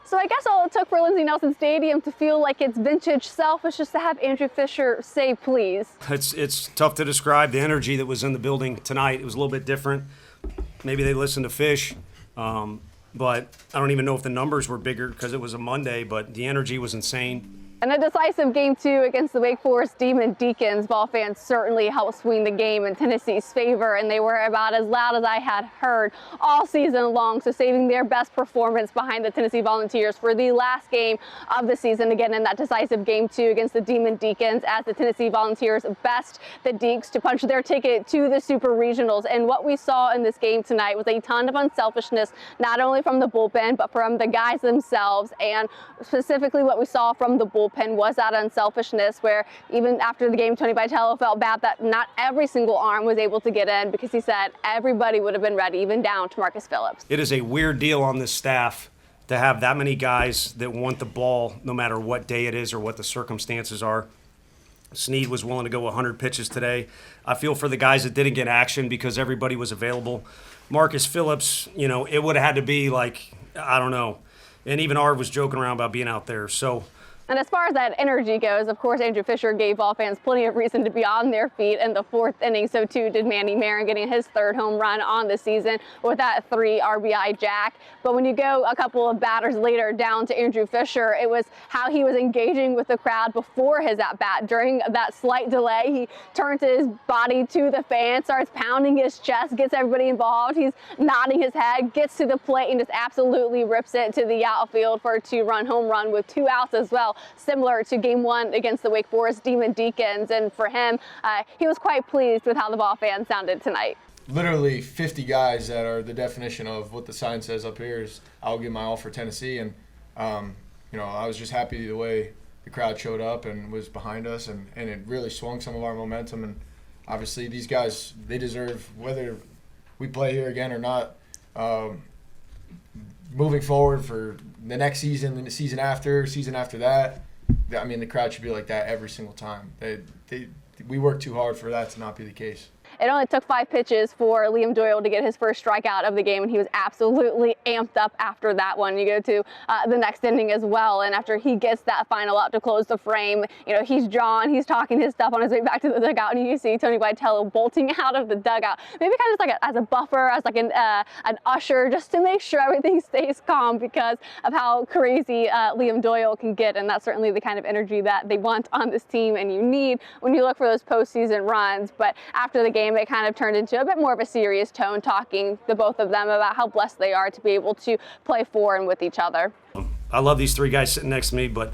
So I guess all it took for Lindsey Nelson Stadium to feel like its vintage self was just to have Andrew Fisher say please. It's tough to describe the energy that was in the building tonight. It was a little bit different. Maybe they listened to Fish, but I don't even know if the numbers were bigger because it was a Monday, but the energy was insane. In a decisive Game 2 against the Wake Forest Demon Deacons, Vols fans certainly helped swing the game in Tennessee's favor, and they were about as loud as I had heard all season long, so saving their best performance behind the Tennessee Volunteers for the last game of the season, again in that decisive Game 2 against the Demon Deacons, as the Tennessee Volunteers best the Deacs to punch their ticket to the Super Regionals. And what we saw in this game tonight was a ton of unselfishness, not only from the bullpen, but from the guys themselves, and specifically what we saw from the bullpen was that unselfishness, where even after the game, Tony Vitello felt bad that not every single arm was able to get in, because he said everybody would have been ready, even down to Marcus Phillips. It is a weird deal on this staff to have that many guys that want the ball no matter what day it is or what the circumstances are. Snead was willing to go 100 pitches today. I feel for the guys that didn't get action because everybody was available. Marcus Phillips, it would have had to be like, I don't know. And even Ard was joking around about being out there. So. And as far as that energy goes, of course, Andrew Fisher gave Vols fans plenty of reason to be on their feet in the fourth inning. So too did Manny Marin, getting his third home run on the season with that 3 RBI jack. But when you go a couple of batters later down to Andrew Fisher, it was how he was engaging with the crowd before his at-bat. During that slight delay, he turns his body to the fan, starts pounding his chest, gets everybody involved. He's nodding his head, gets to the plate, and just absolutely rips it to the outfield for a 2-run home run with 2 outs as well, similar to Game 1 against the Wake Forest Demon Deacons. And for him, he was quite pleased with how the Vols fans sounded tonight. Literally 50 guys that are the definition of what the sign says up here is I'll give my all for Tennessee. And, I was just happy the way the crowd showed up and was behind us, and it really swung some of our momentum. And obviously these guys, they deserve, whether we play here again or not, moving forward for the next season, and the season after that, I mean, the crowd should be like that every single time. We work too hard for that to not be the case. It only took 5 pitches for Liam Doyle to get his first strikeout of the game, and he was absolutely amped up after that one. You go to the next inning as well, and after he gets that final out to close the frame, he's drawn, he's talking his stuff on his way back to the dugout, and you see Tony Vitello bolting out of the dugout, maybe kind of just like as a buffer, as like an usher, just to make sure everything stays calm because of how crazy Liam Doyle can get. And that's certainly the kind of energy that they want on this team and you need when you look for those postseason runs. But after the game, it kind of turned into a bit more of a serious tone, talking, the both of them, about how blessed they are to be able to play for and with each other. I love these 3 guys sitting next to me, but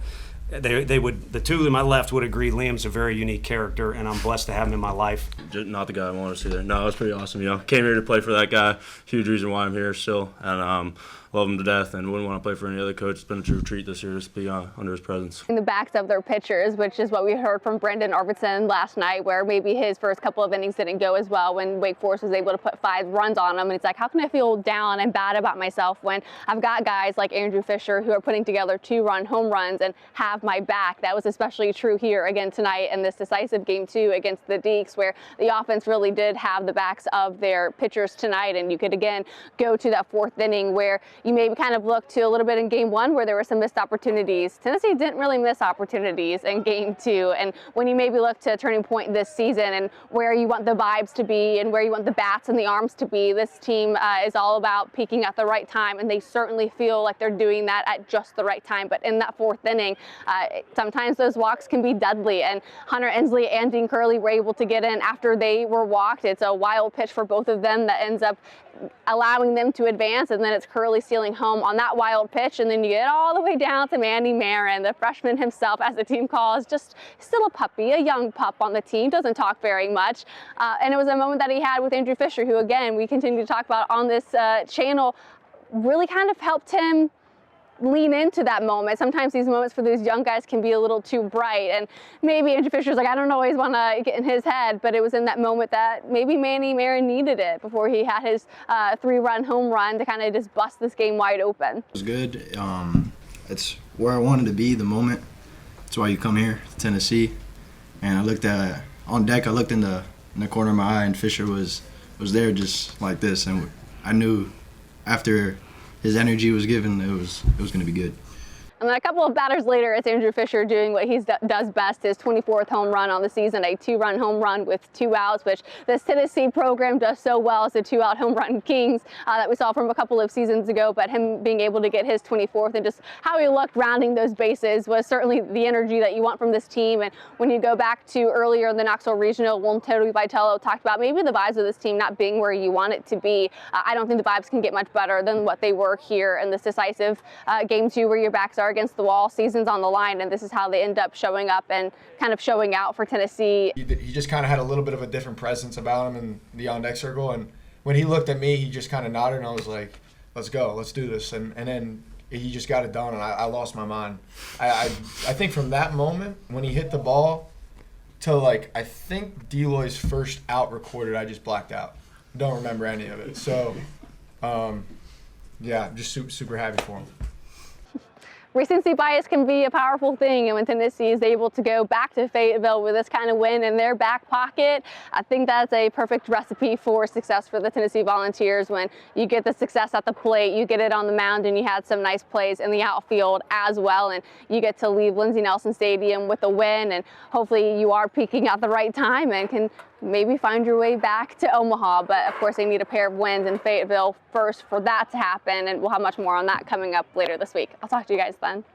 they would, the 2 to my left would agree Liam's a very unique character, and I'm blessed to have him in my life. Not the guy I wanted to see there. No, it was pretty awesome. Came here to play for that guy. Huge reason why I'm here still, and love him to death, and wouldn't want to play for any other coach. It's been a true treat this year just to be under his presence. In the backs of their pitchers, which is what we heard from Brendan Arvidsson last night, where maybe his first couple of innings didn't go as well when Wake Forest was able to put 5 runs on him. And it's like, how can I feel down and bad about myself when I've got guys like Andrew Fisher who are putting together 2-run home runs and have my back? That was especially true here again tonight in this decisive Game 2 against the Deacs, where the offense really did have the backs of their pitchers tonight. And you could again go to that 4th inning where you maybe kind of look to a little bit in Game 1 where there were some missed opportunities. Tennessee didn't really miss opportunities in Game 2. And when you maybe look to a turning point this season and where you want the vibes to be and where you want the bats and the arms to be, this team is all about peaking at the right time, and they certainly feel like they're doing that at just the right time. But in that 4th inning, sometimes those walks can be deadly, and Hunter Ensley and Dean Curley were able to get in after they were walked. It's a wild pitch for both of them that ends up allowing them to advance, and then it's Curley stealing home on that wild pitch, and then you get all the way down to Manny Marin, the freshman himself, as the team calls, just still a puppy, a young pup on the team, doesn't talk very much, and it was a moment that he had with Andrew Fisher, who again we continue to talk about on this channel, really kind of helped him lean into that moment. Sometimes these moments for these young guys can be a little too bright, and maybe Andrew Fisher's like, I don't always want to get in his head, but it was in that moment that maybe Manny Marin needed it before he had his 3-run home run to kind of just bust this game wide open. It was good. It's where I wanted to be, the moment. That's why you come here to Tennessee. And I looked on deck, I looked in the corner of my eye, and Fisher was there just like this, and I knew after his energy was given, it was going to be good. And then a couple of batters later, it's Andrew Fisher doing what he does best, his 24th home run on the season, a 2-run home run with 2 outs, which this Tennessee program does so well as the 2-out home run kings that we saw from a couple of seasons ago. But him being able to get his 24th and just how he looked rounding those bases was certainly the energy that you want from this team. And when you go back to earlier in the Knoxville Regional, when Tony Vitello talked about maybe the vibes of this team not being where you want it to be, I don't think the vibes can get much better than what they were here in this decisive Game 2 where your backs are against the wall, season's on the line, and this is how they end up showing up and kind of showing out for Tennessee. He just kind of had a little bit of a different presence about him in the on-deck circle, and when he looked at me, he just kind of nodded, and I was like, let's go, let's do this, and then he just got it done, and I lost my mind. I think from that moment, when he hit the ball, to like, I think Deloy's first out recorded, I just blacked out. Don't remember any of it. So, yeah, just super happy for him. Recency bias can be a powerful thing, and when Tennessee is able to go back to Fayetteville with this kind of win in their back pocket, I think that's a perfect recipe for success for the Tennessee Volunteers. When you get the success at the plate, you get it on the mound, and you had some nice plays in the outfield as well, and you get to leave Lindsey Nelson Stadium with a win, and hopefully you are peaking at the right time and can maybe find your way back to Omaha. But of course they need a pair of wins in Fayetteville first for that to happen, and we'll have much more on that coming up later this week. I'll talk to you guys then.